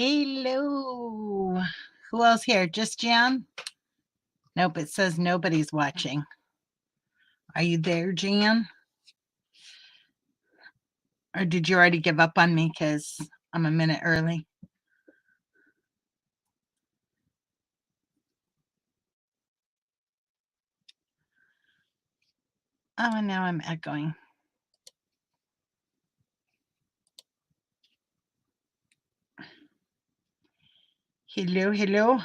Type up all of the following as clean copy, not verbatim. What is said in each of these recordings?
Hello. Who else here? Just Jan? Nope, it says nobody's watching. Are you there, Jan? Or did you already give up on me because I'm a minute early? Oh, and now I'm echoing. Hello, hello.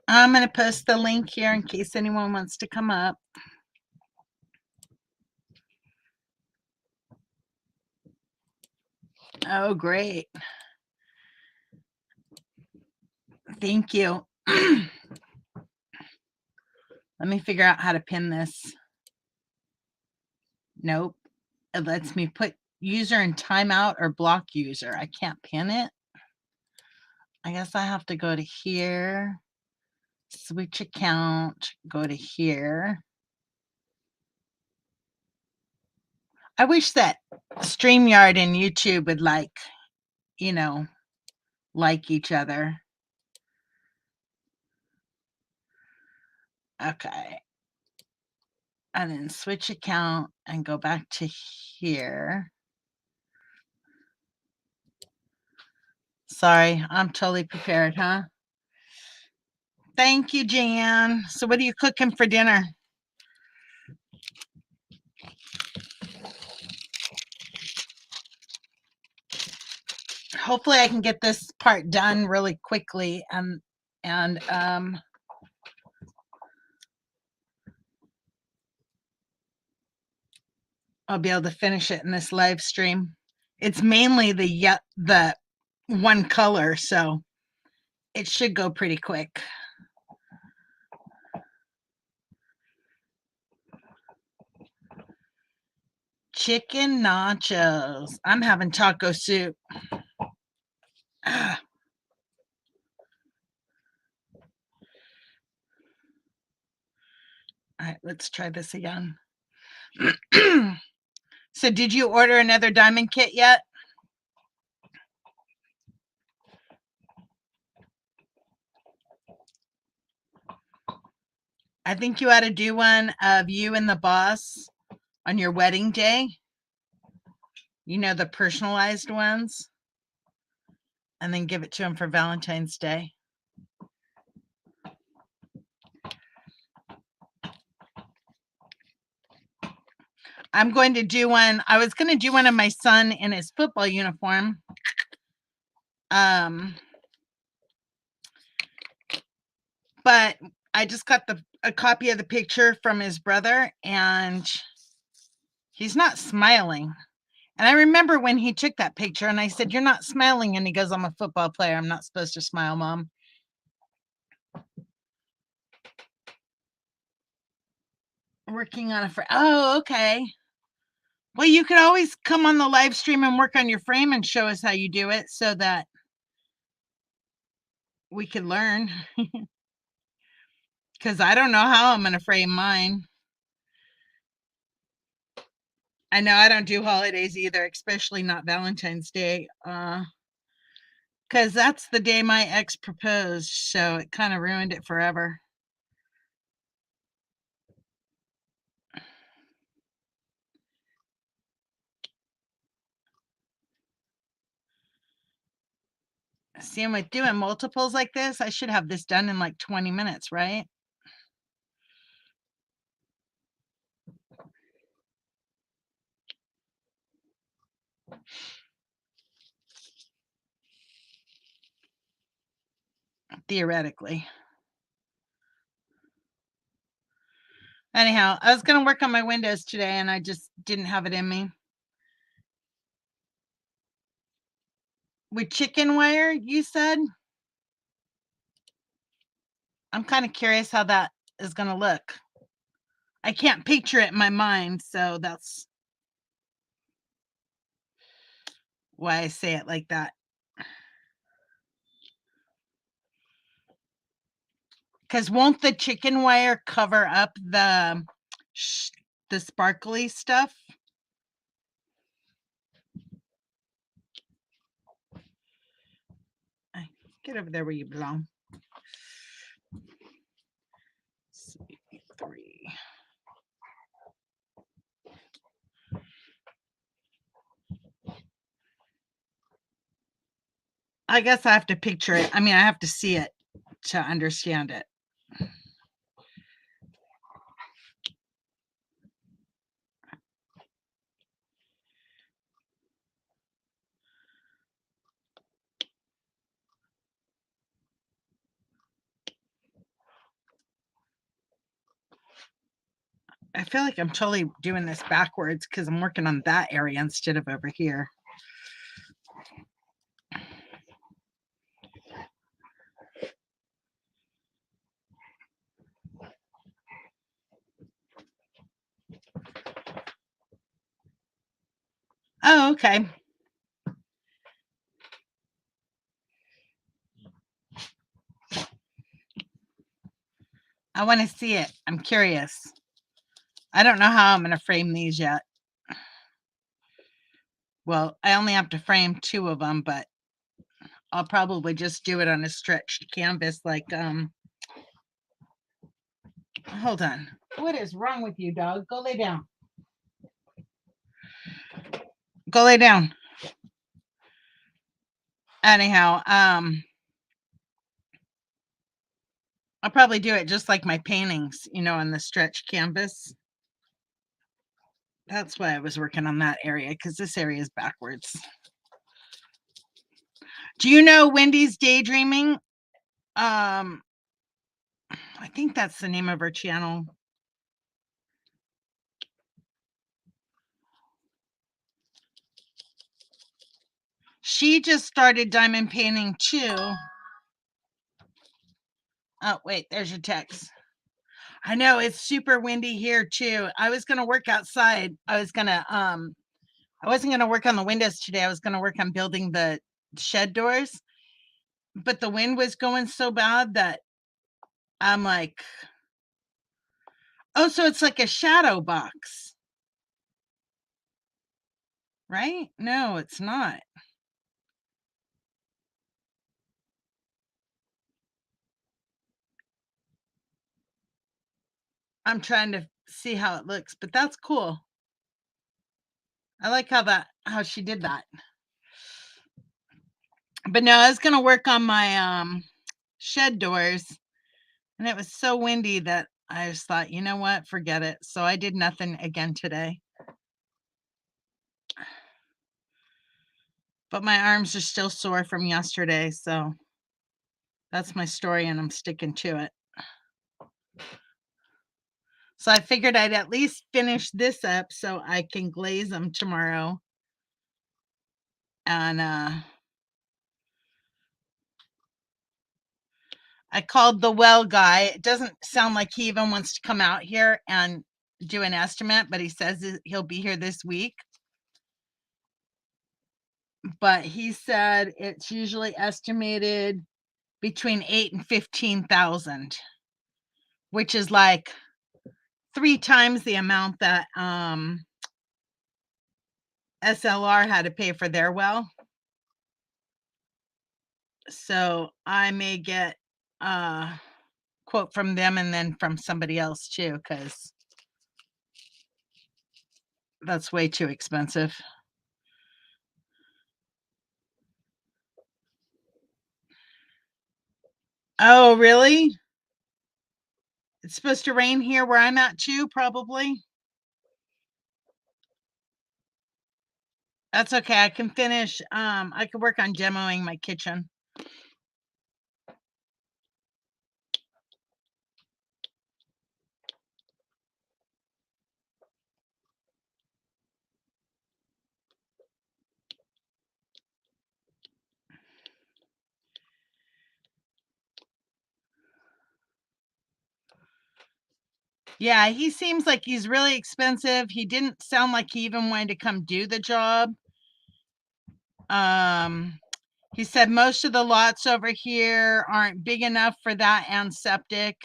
I'm going to post the link here in case anyone wants to come up. Oh, great. Thank you. Let me figure out how to pin this. Nope. It lets me put user in timeout or block user. I can't pin it. I guess I have to go to here, switch account, go to here. I wish that StreamYard and YouTube would like each other. Okay. And then switch account and go back to here. Sorry, I'm totally prepared, huh? Thank you, Jan. So what are you cooking for dinner? Hopefully I can get this part done really quickly and I'll be able to finish it in this live stream. It's mainly the one color, so it should go pretty quick. Chicken nachos. I'm having taco soup. Ah. All right, let's try this again. So did you order another diamond kit yet? I think you ought to do one of you and the boss on your wedding day. You know, the personalized ones. And then give it to him for Valentine's Day. I'm going to do one. I was going to do one of my son in his football uniform. But I just got a copy of the picture from his brother, and he's not smiling. And I remember when he took that picture, and I said, "You're not smiling." And he goes, "I'm a football player. I'm not supposed to smile, Mom." Working on it oh, okay. Well, you could always come on the live stream and work on your frame and show us how you do it so that we could learn. Because I don't know how I'm going to frame mine. I know I don't do holidays either, especially not Valentine's Day. Because that's the day my ex proposed, so it kind of ruined it forever. See, with doing multiples like this, I should have this done in like 20 minutes, right? Theoretically. Anyhow, I was going to work on my windows today, and I just didn't have it in me. With chicken wire, you said? I'm kind of curious how that is going to look. I can't picture it in my mind, so that's why I say it like that. Because won't the chicken wire cover up the sparkly stuff? Get over there where you belong. C3. I guess I have to picture it. I mean, I have to see it to understand it. I feel like I'm totally doing this backwards because I'm working on that area instead of over here. Oh, okay. I want to see it. I'm curious. I don't know how I'm going to frame these yet. Well, I only have to frame 2 of them, but I'll probably just do it on a stretched canvas like hold on. What is wrong with you, dog? Go lay down. Go lay down. Anyhow, I'll probably do it just like my paintings, on the stretched canvas. That's why I was working on that area, because this area is backwards. Do you know Wendy's Daydreaming? I think that's the name of her channel. She just started diamond painting too. Oh, wait, there's your text. I know it's super windy here too. I was gonna work outside. I wasn't gonna work on the windows today. I was gonna work on building the shed doors, but the wind was going so bad that I'm like, oh, so it's like a shadow box, right? No, it's not. I'm trying to see how it looks, but that's cool. I like how she did that. But no, I was gonna work on my shed doors, and it was so windy that I just thought, you know what, forget it. So I did nothing again today. But my arms are still sore from yesterday, so that's my story, and I'm sticking to it. So I figured I'd at least finish this up so I can glaze them tomorrow. And I called the well guy. It doesn't sound like he even wants to come out here and do an estimate, but he says he'll be here this week. But he said it's usually estimated between 8 and 15,000, which is like 3 times the amount that SLR had to pay for their well. So I may get a quote from them and then from somebody else too, because that's way too expensive. Oh, really? It's supposed to rain here where I'm at too, probably. That's okay. I can finish. I could work on demoing my kitchen. Yeah, he seems like he's really expensive. He didn't sound like he even wanted to come do the job. He said most of the lots over here aren't big enough for that and septic.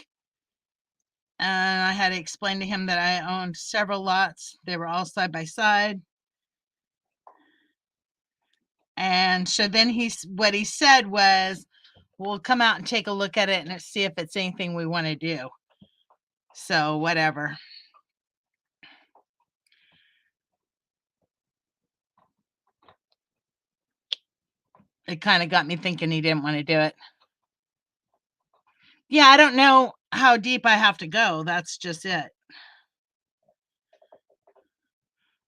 And I had to explain to him that I owned several lots. They were all side by side. And so then what he said was, we'll come out and take a look at it and see if it's anything we want to do. So whatever. It kind of got me thinking he didn't want to do it. Yeah, I don't know how deep I have to go. That's just it.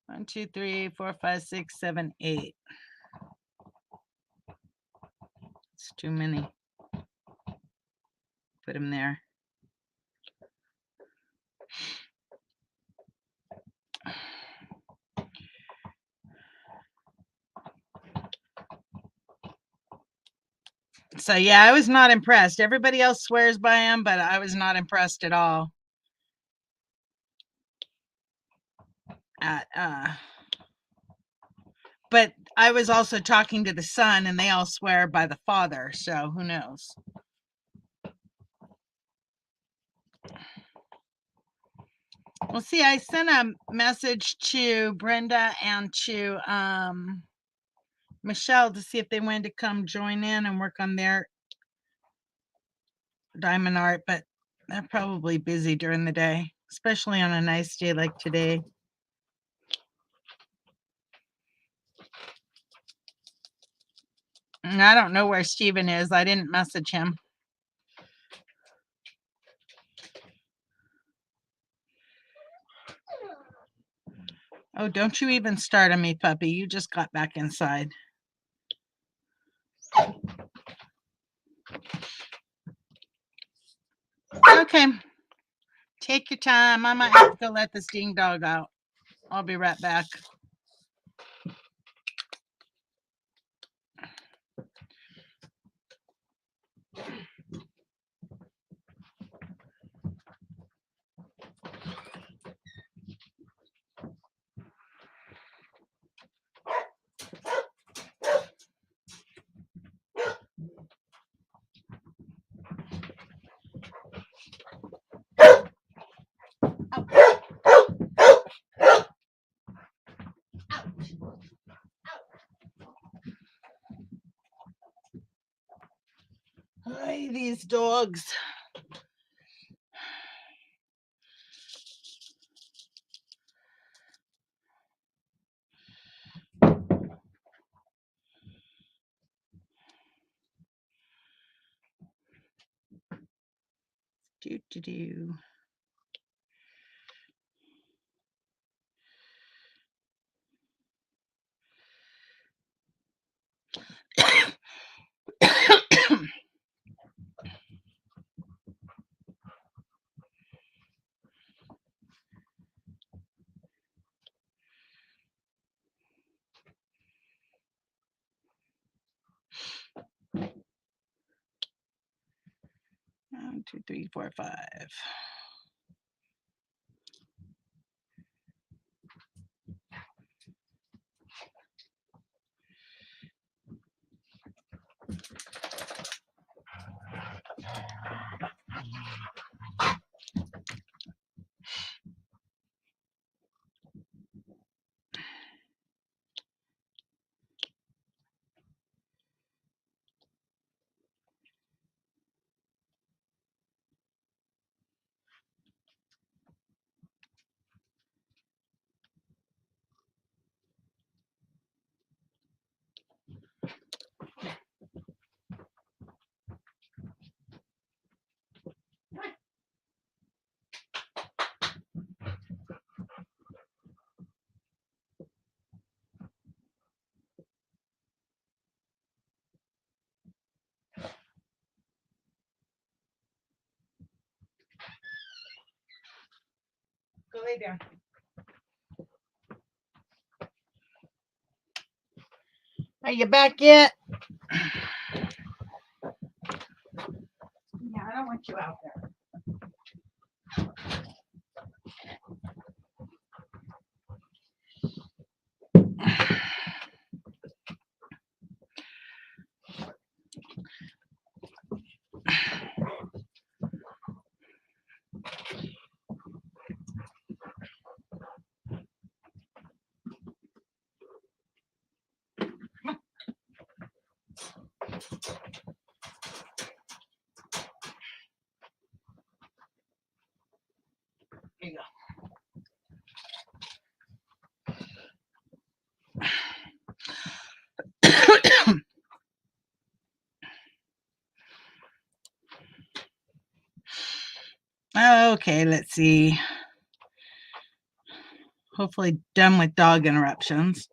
1, 2, 3, 4, 5, 6, 7, 8. It's too many. Put him there. So yeah, I was not impressed. Everybody else swears by him, but I was not impressed at all. But I was also talking to the son, and they all swear by the father. So who knows? Well, see, I sent a message to Brenda and to Michelle to see if they wanted to come join in and work on their diamond art, but they're probably busy during the day, especially on a nice day like today. And I don't know where Steven is. I didn't message him. Oh, don't you even start on me, puppy. You just got back inside. Okay. Take your time. I might have to go let this ding dog out. I'll be right back. Hi, these dogs. Do. 1, 2, 3, 4, 5. Go lay down. Are you back yet? Yeah, I don't want you out there. Here you go. Okay, let's see. Hopefully done with dog interruptions.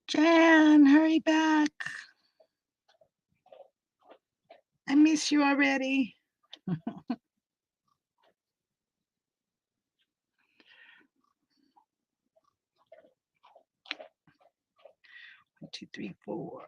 Jan, hurry back. I miss you already. 1, 2, 3, 4.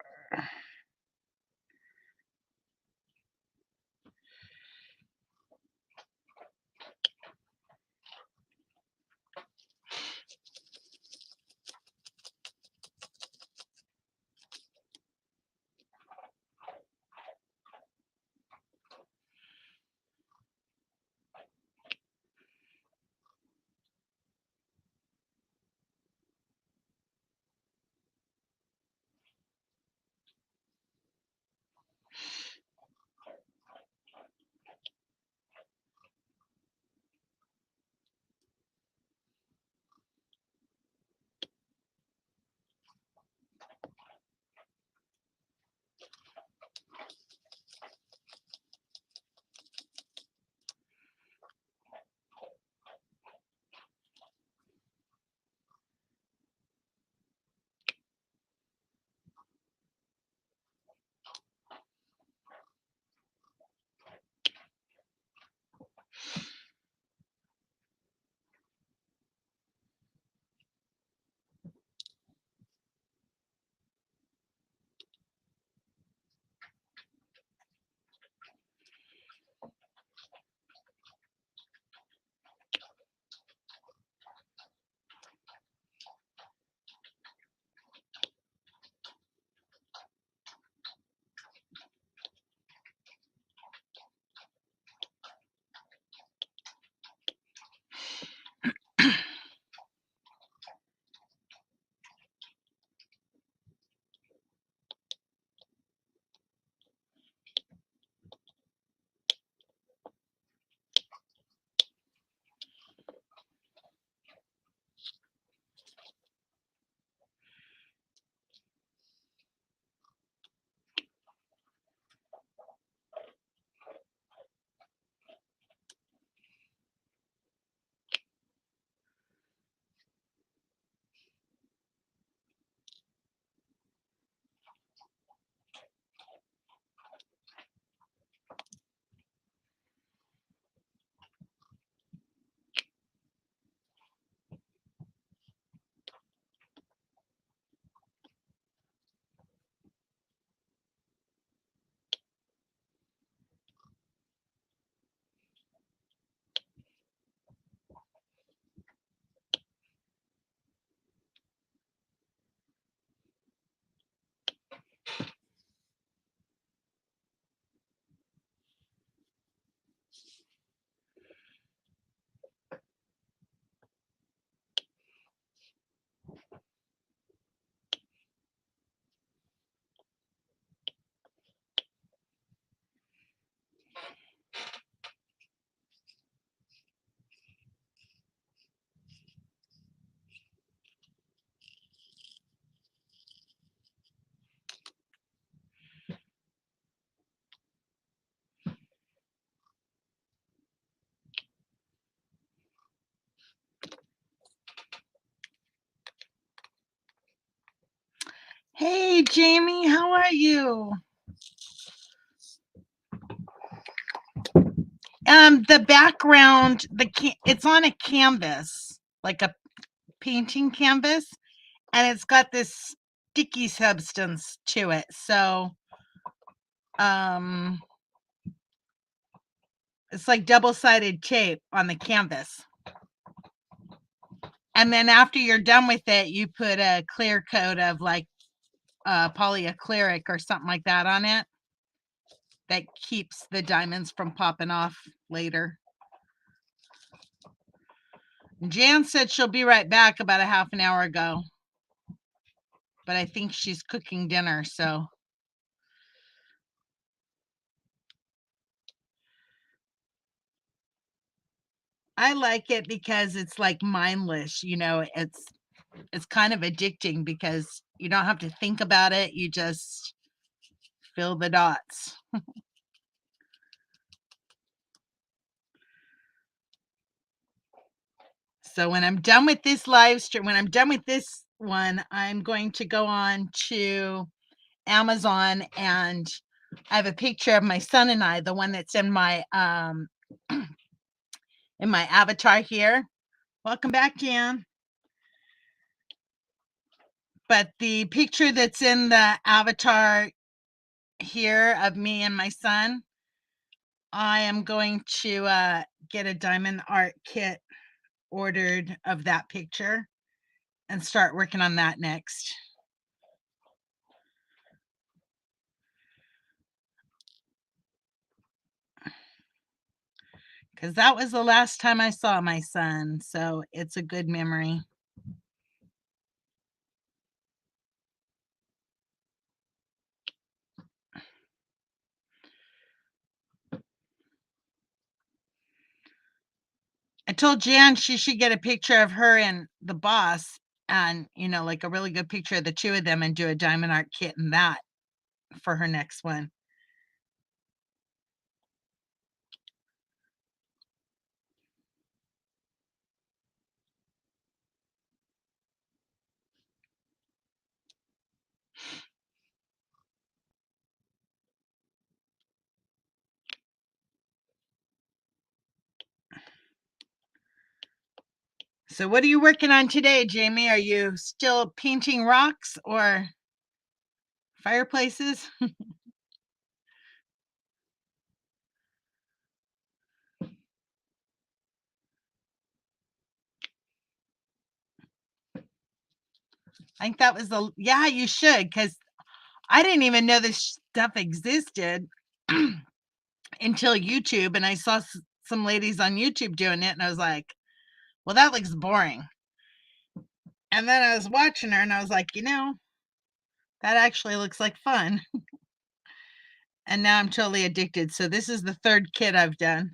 Jamie. How are you? The background, it's on a canvas, like a painting canvas, and it's got this sticky substance to it. So, it's like double-sided tape on the canvas. And then after you're done with it, you put a clear coat of like polyacrylic or something like that on it that keeps the diamonds from popping off later. Jan said she'll be right back about a half an hour ago, but I think she's cooking dinner, so. I like it because it's like mindless, it's kind of addicting because you don't have to think about it, you just fill the dots. So when I'm done with this live stream, when I'm done with this one, I'm going to go on to Amazon, and I have a picture of my son and I, the one that's in my avatar here. Welcome back, Jan. But the picture that's in the avatar here of me and my son, I am going to get a diamond art kit ordered of that picture and start working on that next. Because that was the last time I saw my son, so it's a good memory. I told Jan she should get a picture of her and the boss and, like a really good picture of the two of them and do a diamond art kit and that for her next one. So what are you working on today, Jamie? Are you still painting rocks or fireplaces? I think that was yeah, you should, because I didn't even know this stuff existed until YouTube, and I saw some ladies on YouTube doing it, and I was like, well, that looks boring. And then I was watching her, and I was like, that actually looks like fun. And now I'm totally addicted. So this is the third kit I've done.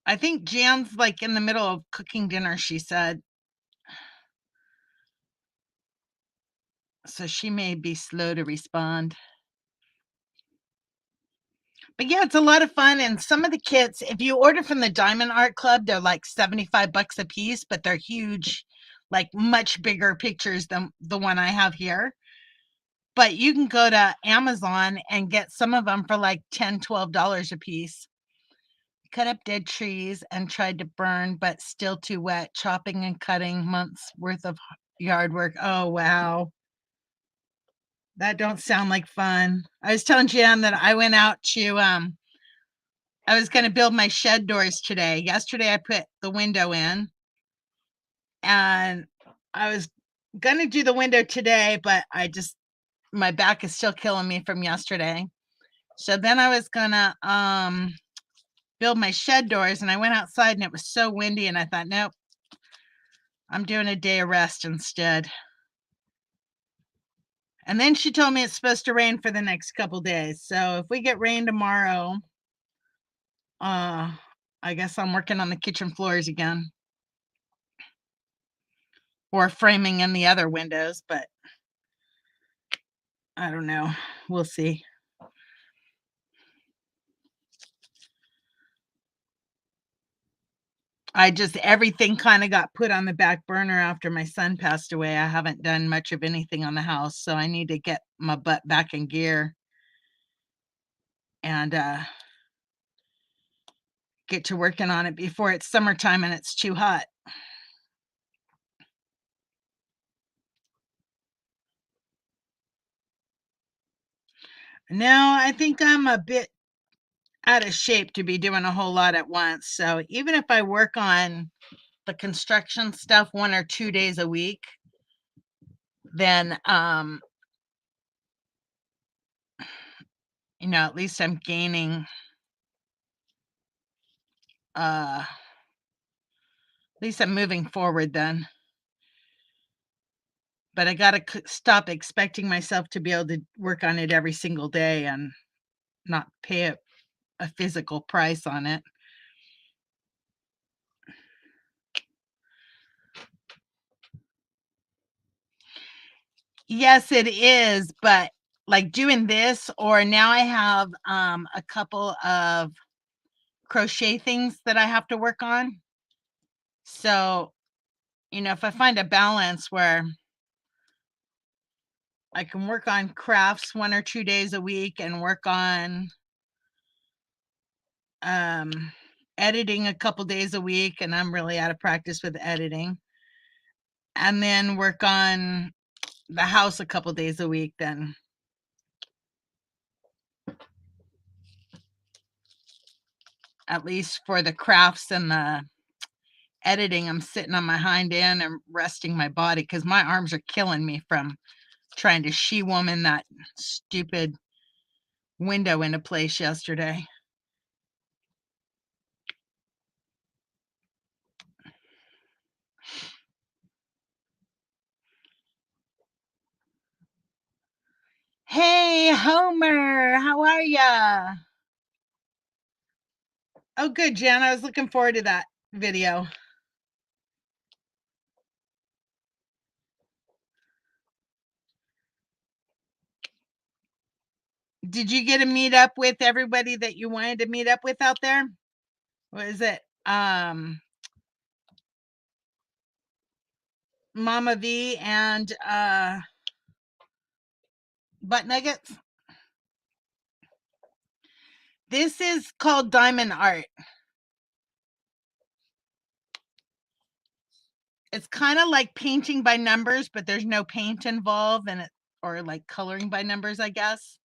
I think Jan's like in the middle of cooking dinner, she said. So she may be slow to respond. But yeah, it's a lot of fun. And some of the kits, if you order from the Diamond Art Club, they're like $75 a piece, but they're huge, like much bigger pictures than the one I have here. But you can go to Amazon and get some of them for like $10, $12 a piece. Cut up dead trees and tried to burn, but still too wet. Chopping and cutting, months worth of yard work. Oh, wow. That don't sound like fun. I was telling Jan that I went out to I was going to build my shed doors today. Yesterday I put the window in, and I was going to do the window today, but my back is still killing me from yesterday. So then I was going to build my shed doors, and I went outside and it was so windy, and I thought, nope, I'm doing a day of rest instead. And then she told me it's supposed to rain for the next couple days. So if we get rain tomorrow, I guess I'm working on the kitchen floors again. Or framing in the other windows, but I don't know. We'll see. Everything kind of got put on the back burner after my son passed away. I haven't done much of anything on the house, so I need to get my butt back in gear and get to working on it before it's summertime and it's too hot. No, I think I'm a bit out of shape to be doing a whole lot at once. So even if I work on the construction stuff 1 or 2 days a week, then at least I'm gaining at least I'm moving forward then. But I got to stop expecting myself to be able to work on it every single day and not pay a physical price on it. Yes, it is, but like doing this, or now I have a couple of crochet things that I have to work on. So, if I find a balance where I can work on crafts 1 or 2 days a week and work on um editing a couple days a week, and I'm really out of practice with editing, and then work on the house a couple days a week, then at least for the crafts and the editing, I'm sitting on my hind end and resting my body because my arms are killing me from trying to she-woman that stupid window into place yesterday. Hey, Homer, how are ya? Oh, good, Jen. I was looking forward to that video. Did you get to meet up with everybody that you wanted to meet up with out there? What is it? Mama V and Butt Nuggets? This is called diamond art. It's kind of like painting by numbers, but there's no paint involved in it, or like coloring by numbers, I guess.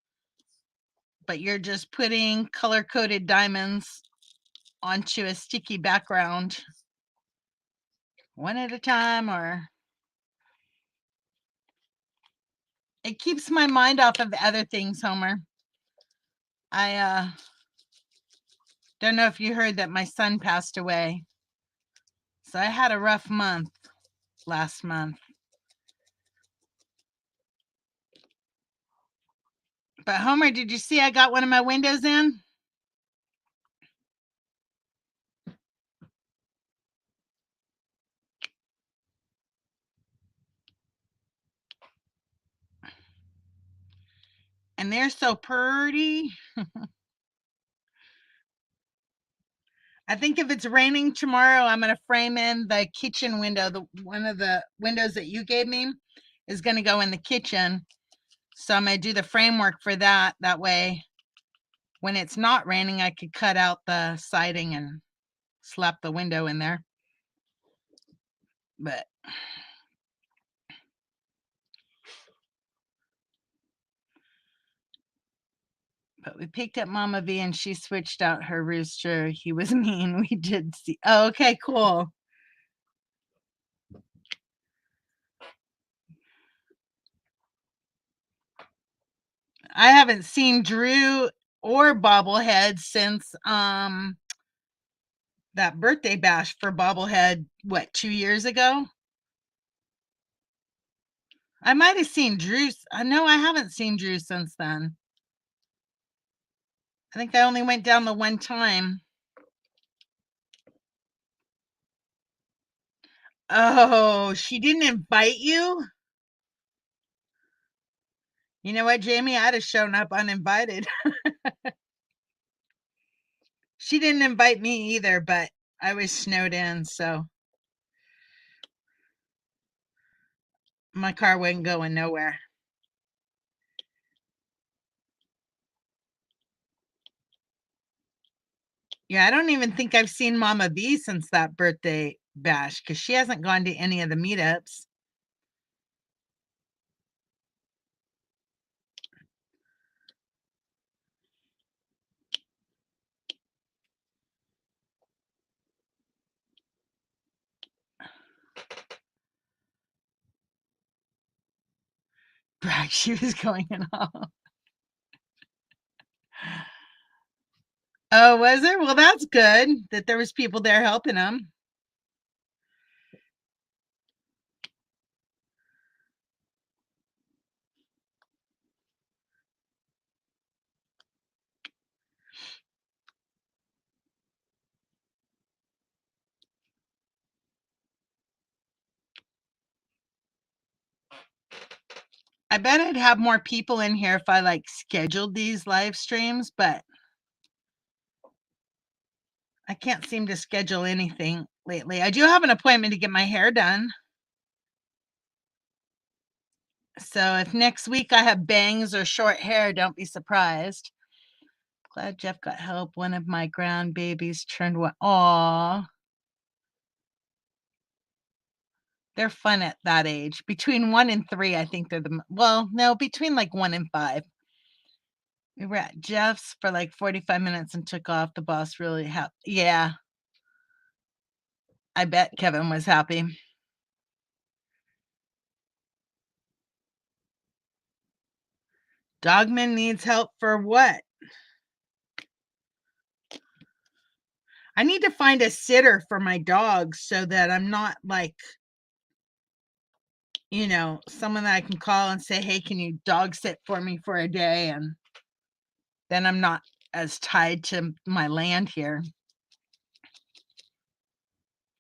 But you're just putting color-coded diamonds onto a sticky background one at a time, or it keeps my mind off of other things, Homer. I don't know if you heard that my son passed away. So I had a rough month last month. But Homer, did you see I got one of my windows in? And they're so pretty. I think if it's raining tomorrow, I'm going to frame in the kitchen window. One of the windows that you gave me is going to go in the kitchen. So I'm going to do the framework for that. That way, when it's not raining, I could cut out the siding and slap the window in there. But we picked up Mama V and she switched out her rooster. He was mean. We did see. Oh, okay, cool. I haven't seen Drew or Bobblehead since that birthday bash for Bobblehead, what, 2 years ago? I might have seen Drew. No, I haven't seen Drew since then. I think I only went down the one time. Oh, she didn't invite you? You know what, Jamie? I'd have shown up uninvited. She didn't invite me either, but I was snowed in, so my car wasn't going nowhere. Yeah, I don't even think I've seen Mama V since that birthday bash because she hasn't gone to any of the meetups. Brag, she was going in all. Oh, was there? Well, that's good that there was people there helping him. I bet I'd have more people in here if I like scheduled these live streams, but I can't seem to schedule anything lately. I do have an appointment to get my hair done. So if next week I have bangs or short hair, don't be surprised. Glad Jeff got help. One of my grandbabies turned one. Aw. They're fun at that age. Between 1 and 3, I think they're well, no, between like 1 and 5. We were at Jeff's for like 45 minutes and took off. The boss really helped. Yeah. I bet Kevin was happy. Dogman needs help for what? I need to find a sitter for my dogs so that I'm not like, someone that I can call and say, hey, can you dog sit for me for a day? And then I'm not as tied to my land here.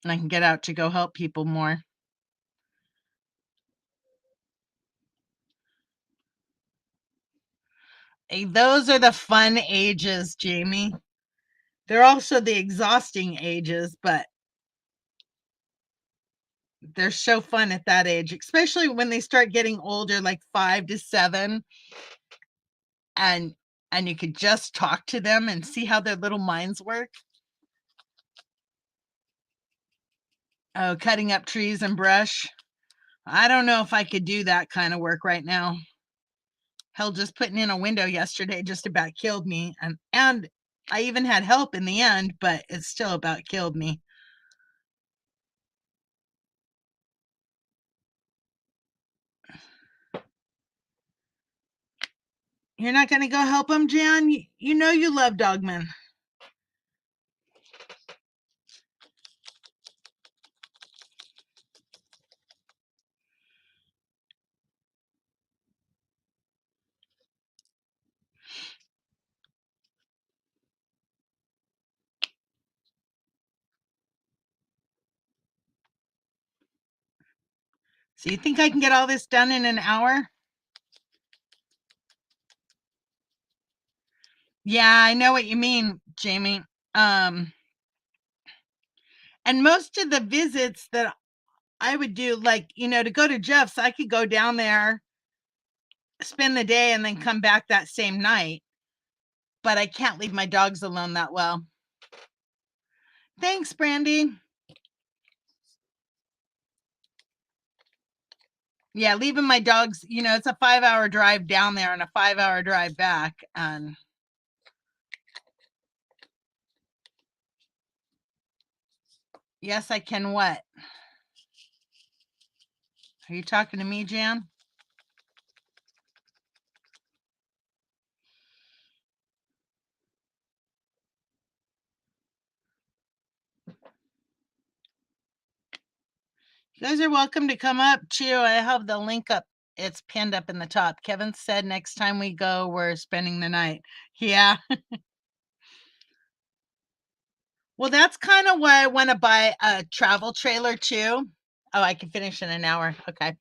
And I can get out to go help people more. Hey, those are the fun ages, Jamie. They're also the exhausting ages, but they're so fun at that age, especially when they start getting older, like 5 to 7, and you could just talk to them and see how their little minds work. Oh, cutting up trees and brush. I don't know if I could do that kind of work right now. Hell, just putting in a window yesterday just about killed me, and I even had help in the end, but it still about killed me. You're not going to go help him, Jan? You know you love Dogman. So you think I can get all this done in an hour? Yeah, I know what you mean, Jamie. And most of the visits that I would do, like, to go to Jeff's, I could go down there, spend the day, and then come back that same night. But I can't leave my dogs alone that well. Thanks, Brandy. Yeah, leaving my dogs, it's a 5-hour drive down there and a 5-hour drive back. And yes, I can what? Are you talking to me, Jan? You guys are welcome to come up too. I have the link up. It's pinned up in the top. Kevin said next time we go, we're spending the night. Yeah. Well, that's kind of why I want to buy a travel trailer too. Oh, I can finish in an hour. Okay.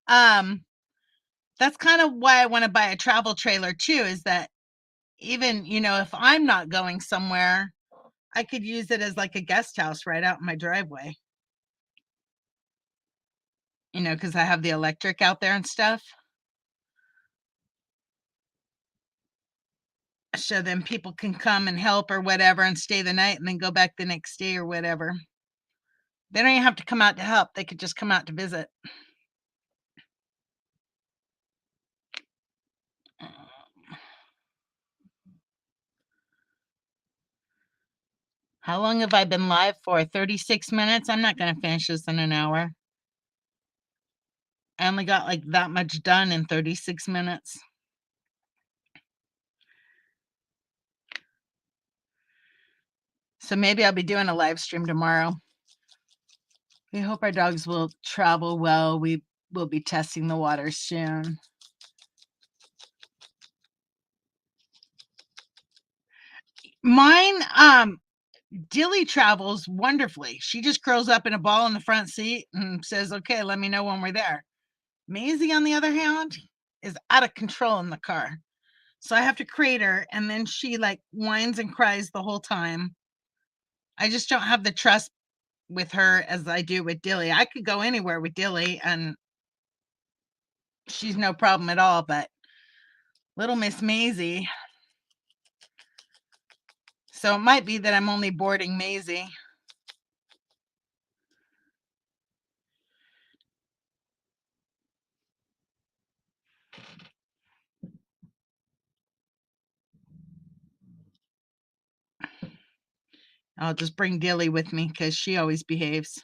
That's kind of why I want to buy a travel trailer too, is that even, if I'm not going somewhere, I could use it as like a guest house right out in my driveway. You know, because I have the electric out there and stuff. So then people can come and help or whatever and stay the night and then go back the next day or whatever. They don't even have to come out to help. They could just come out to visit. How long have I been live for? 36 minutes? I'm not going to finish this in an hour. I only got like that much done in 36 minutes. So maybe I'll be doing a live stream tomorrow. We hope our dogs will travel well. We will be testing the water soon. Mine, Dilly travels wonderfully. She just curls up in a ball in the front seat and says, okay, let me know when we're there. Maisie, on the other hand, is out of control in the car. So I have to crate her, and then she like whines and cries the whole time. I just don't have the trust with her as I do with Dilly. I could go anywhere with Dilly and she's no problem at all, but little Miss Maisie. So it might be that I'm only boarding Maisie. I'll just bring Dilly with me because she always behaves.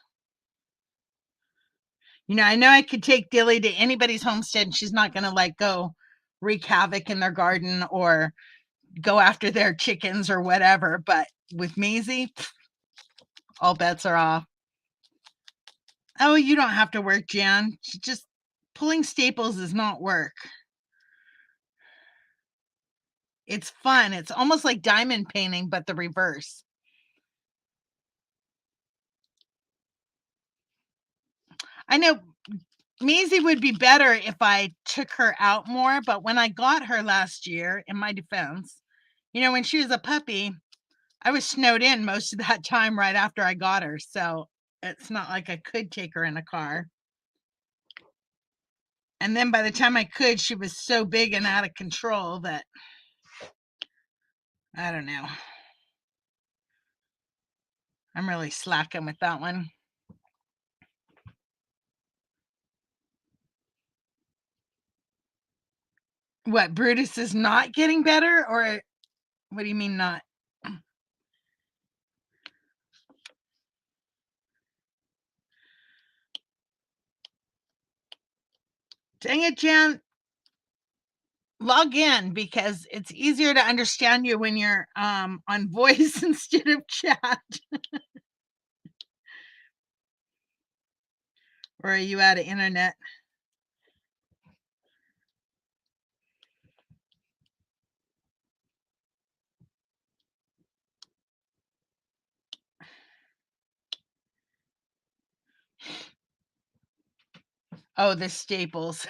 You know I could take Dilly to anybody's homestead and she's not going to like go wreak havoc in their garden or go after their chickens or whatever. But with Maisie, all bets are off. Oh, you don't have to work, Jan. Just pulling staples is not work. It's fun. It's almost like diamond painting, but the reverse. I know Maisie would be better if I took her out more, but when I got her last year, in my defense, you know, when she was a puppy, I was snowed in most of that time right after I got her. So it's not like I could take her in a car. And then by the time I could, she was so big and out of control that I don't know. I'm really slacking with that one. What, Brutus is not getting better, or what do you mean not? Dang it, Jan. Log in because it's easier to understand you when you're on voice instead of chat. Or are you out of internet? Oh, the staples.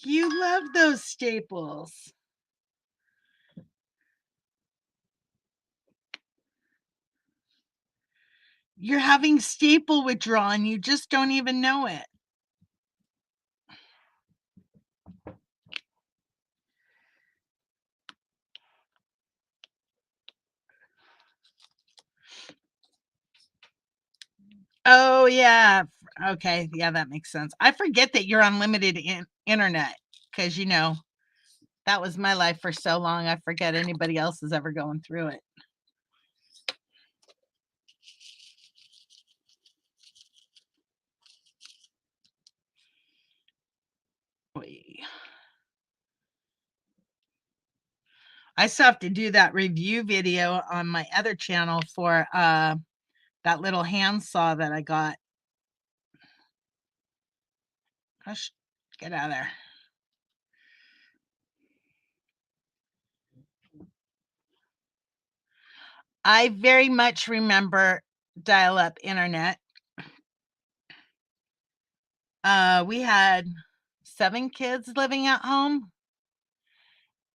You love those staples. You're having staple withdrawal and you just don't even know it. Oh, yeah. Okay. Yeah, that makes sense. I forget that you're unlimited internet because, you know, that was my life for so long. I forget anybody else is ever going through it. I still have to do that review video on my other channel for that little handsaw that I got. Gosh, get out of there. I very much remember dial-up internet. We had 7 kids living at home,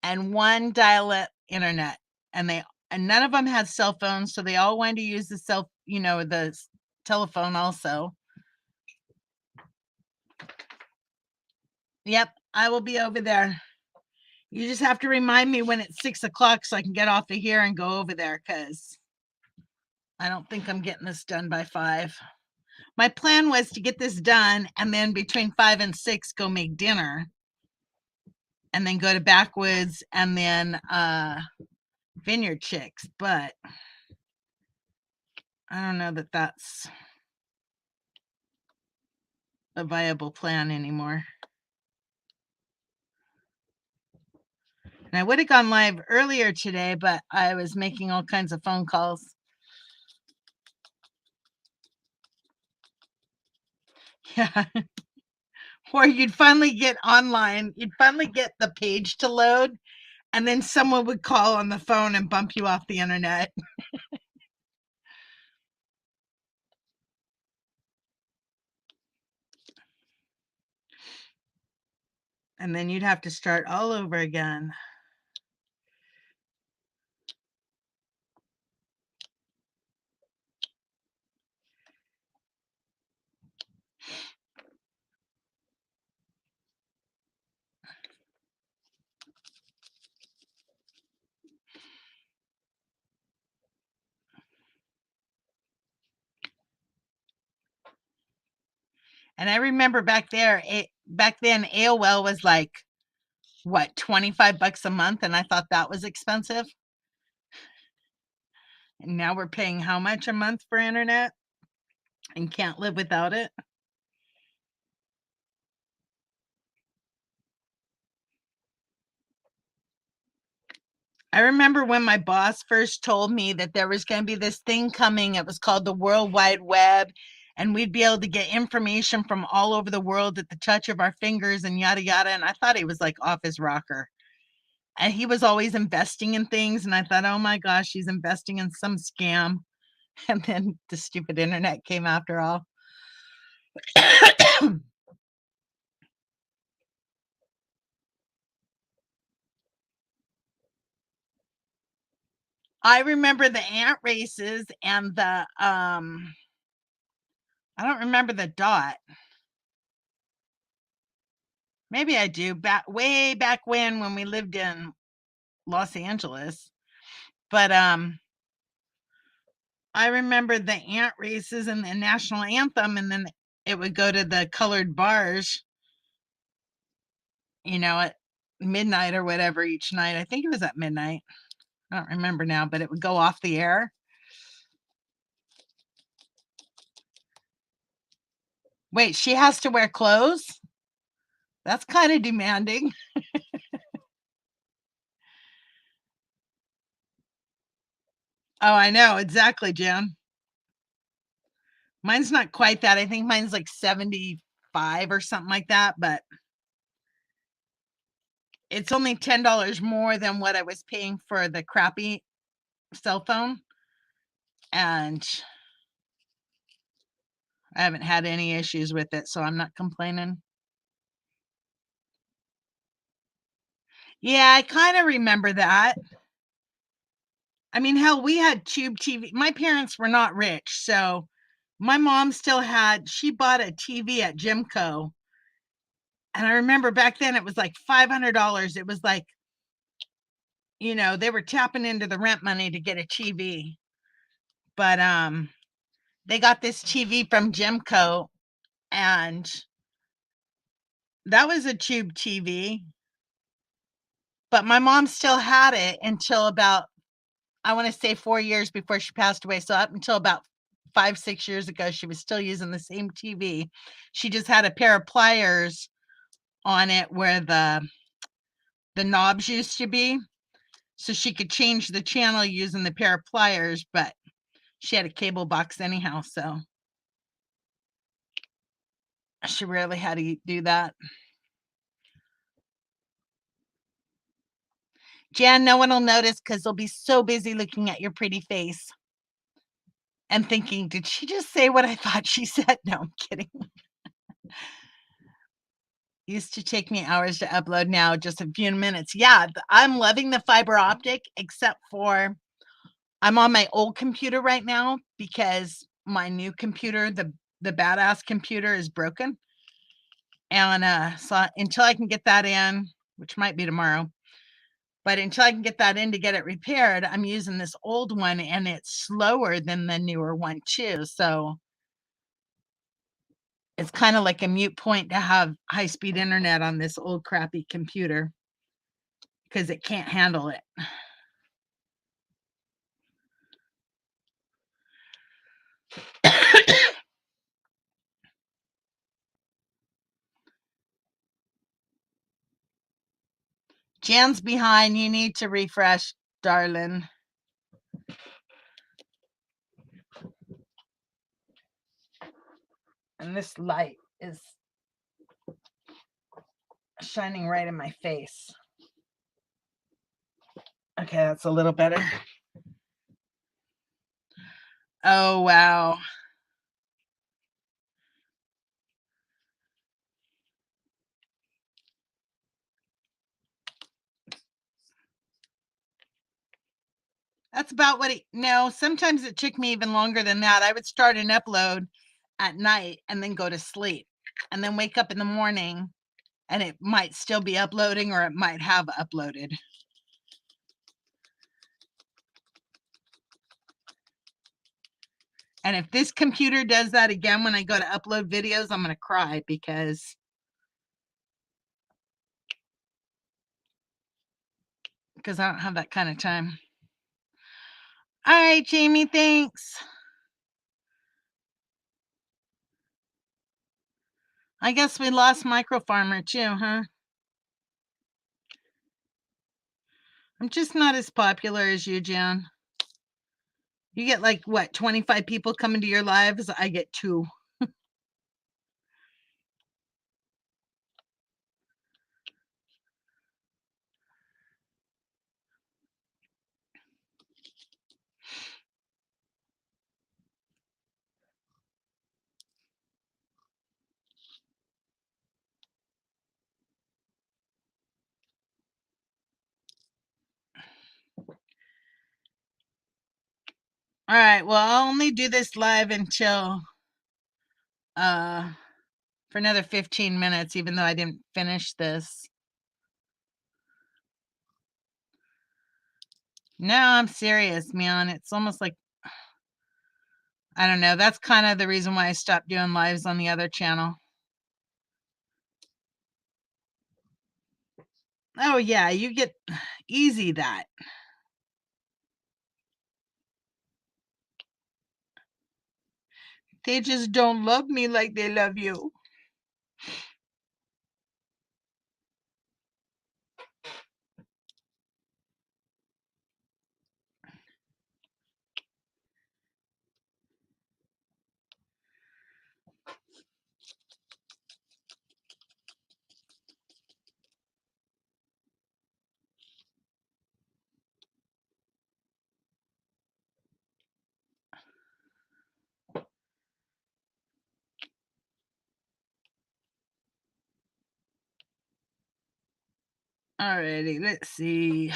and one dial-up internet, and none of them had cell phones, so they all wanted to use the telephone also. Yep, I will be over there. You just have to remind me when it's 6 o'clock so I can get off of here and go over there, because I don't think I'm getting this done by 5. My plan was to get this done and then between 5 and 6 go make dinner and then go to Backwoods and then Vineyard Chicks, but I don't know that that's a viable plan anymore. And I would have gone live earlier today, but I was making all kinds of phone calls. Yeah. Or you'd finally get online, you'd finally get the page to load, and then someone would call on the phone and bump you off the internet. And then you'd have to start all over again. And I remember back then AOL was like, what, $25 a month? And I thought that was expensive. And now we're paying how much a month for internet and can't live without it? I remember when my boss first told me that there was going to be this thing coming. It was called the World Wide Web, and we'd be able to get information from all over the world at the touch of our fingers and yada yada. And I thought he was like off his rocker. And he was always investing in things. And I thought, oh my gosh, he's investing in some scam. And then the stupid internet came after all. I remember the ant races and I don't remember the dot. Maybe I do. Way back when we lived in Los Angeles. But I remember the ant races and the national anthem, and then it would go to the colored bars, at midnight or whatever each night. I think it was at midnight. I don't remember now, but it would go off the air. Wait, she has to wear clothes? That's kind of demanding. Oh, I know. Exactly, Jan. Mine's not quite that. I think mine's like 75 or something like that, but it's only $10 more than what I was paying for the crappy cell phone. And I haven't had any issues with it, so I'm not complaining. Yeah, I kind of remember that. I mean, hell, we had tube TV. My parents were not rich, so my mom she bought a TV at Jimco. And I remember back then it was like $500. It was like, they were tapping into the rent money to get a TV. But they got this TV from Jimco, and that was a tube TV. But my mom still had it until about, I want to say 4 years before she passed away. So up until about 5, 6 years ago, she was still using the same TV. She just had a pair of pliers on it where the knobs used to be. So she could change the channel using the pair of pliers, but she had a cable box anyhow, so she rarely had to do that. Jan, no one will notice because they'll be so busy looking at your pretty face and thinking, did she just say what I thought she said? No, I'm kidding. Used to take me hours to upload, now just a few minutes. Yeah, I'm loving the fiber optic, except for I'm on my old computer right now because my new computer, the badass computer, is broken. And so until I can get that in, which might be tomorrow, but until I can get that in to get it repaired, I'm using this old one and it's slower than the newer one too. So it's kind of like a mute point to have high speed internet on this old crappy computer because it can't handle it. Jan's behind. You need to refresh, darling. And this light is shining right in my face. Okay, that's a little better. Oh, wow. That's about what no, sometimes it took me even longer than that. I would start an upload at night and then go to sleep and then wake up in the morning and it might still be uploading or it might have uploaded. And if this computer does that again when I go to upload videos, I'm going to cry because I don't have that kind of time. All right, Jamie, thanks. I guess we lost Micro Farmer too, huh? I'm just not as popular as you, Jan. You get like what, 25 people coming to your lives? I get 2. All right, well, I'll only do this live until for another 15 minutes, even though I didn't finish this. No, I'm serious, man. It's almost like, I don't know. That's kind of the reason why I stopped doing lives on the other channel. Oh, yeah, you get easy that. They just don't love me like they love you. Alrighty, let's see.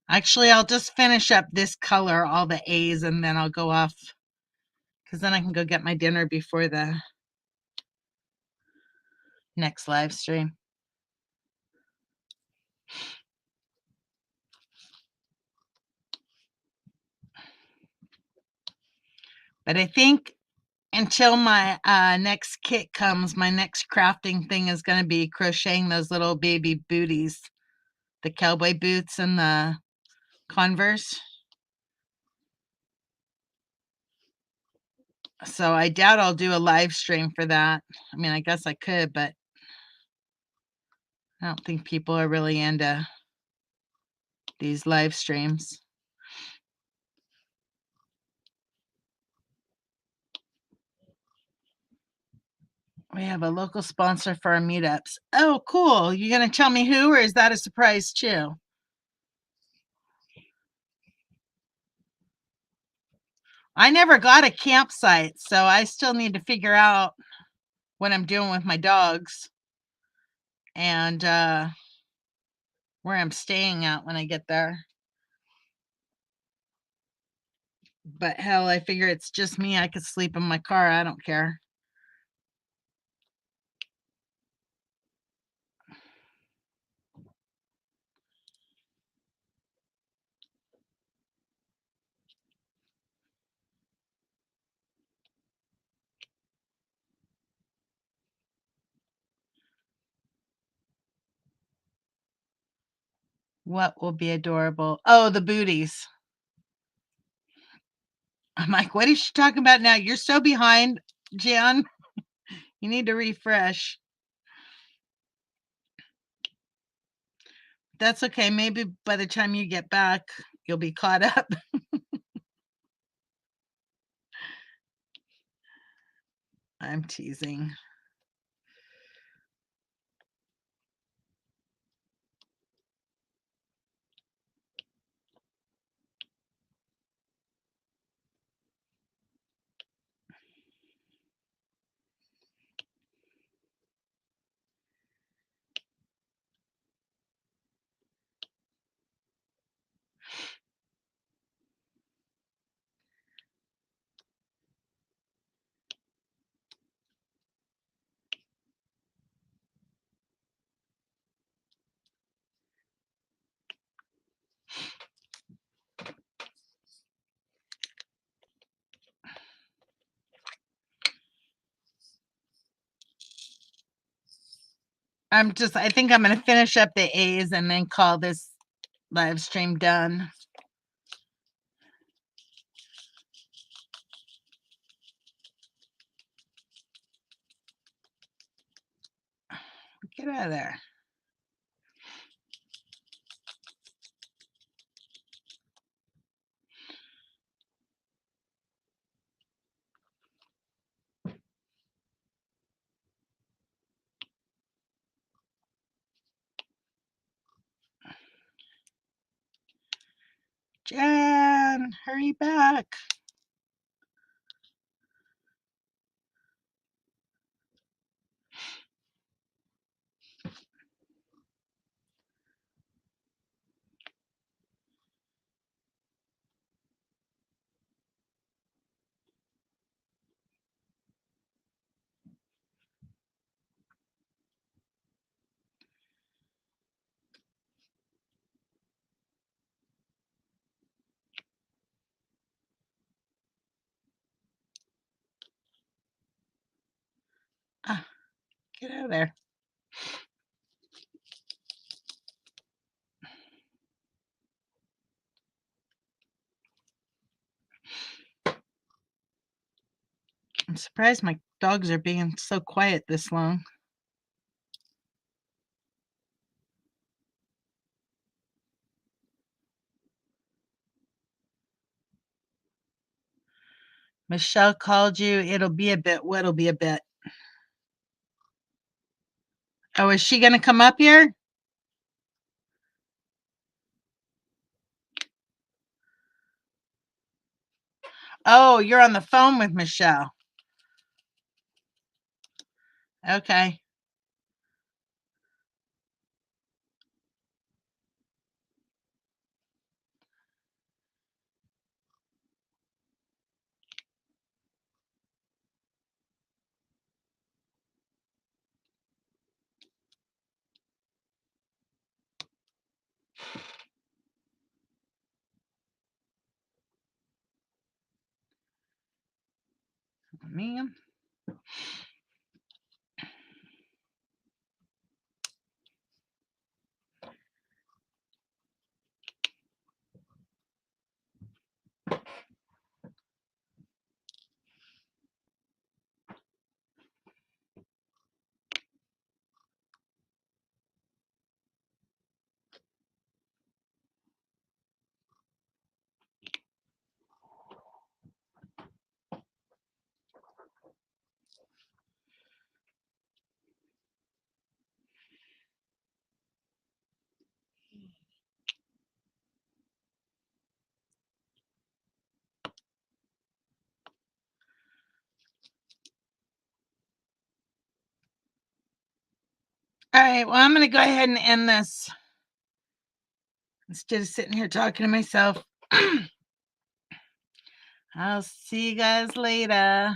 Actually, I'll just finish up this color, all the A's, and then I'll go off because then I can go get my dinner before the next live stream. But I think until my next kit comes, my next crafting thing is going to be crocheting those little baby booties, the cowboy boots and the Converse. So I doubt I'll do a live stream for that. I mean, I guess I could, but I don't think people are really into these live streams. We have a local sponsor for our meetups. Oh, cool. You going to tell me who, or is that a surprise too? I never got a campsite, so I still need to figure out what I'm doing with my dogs and where I'm staying at when I get there. But hell, I figure it's just me. I could sleep in my car. I don't care. What will be adorable? Oh, the booties. I'm like, what is she talking about now? You're so behind, Jan. You need to refresh. That's okay. Maybe by the time you get back, you'll be caught up. I'm teasing. I think I'm going to finish up the A's and then call this live stream done. Get out of there. Jan, hurry back. Ah, get out of there. I'm surprised my dogs are being so quiet this long. Michelle called you. It'll be a bit. What'll be a bit? Oh, is she going to come up here? Oh, you're on the phone with Michelle. Okay. Man. All right. Well, I'm going to go ahead and end this instead of sitting here talking to myself. I'll see you guys later.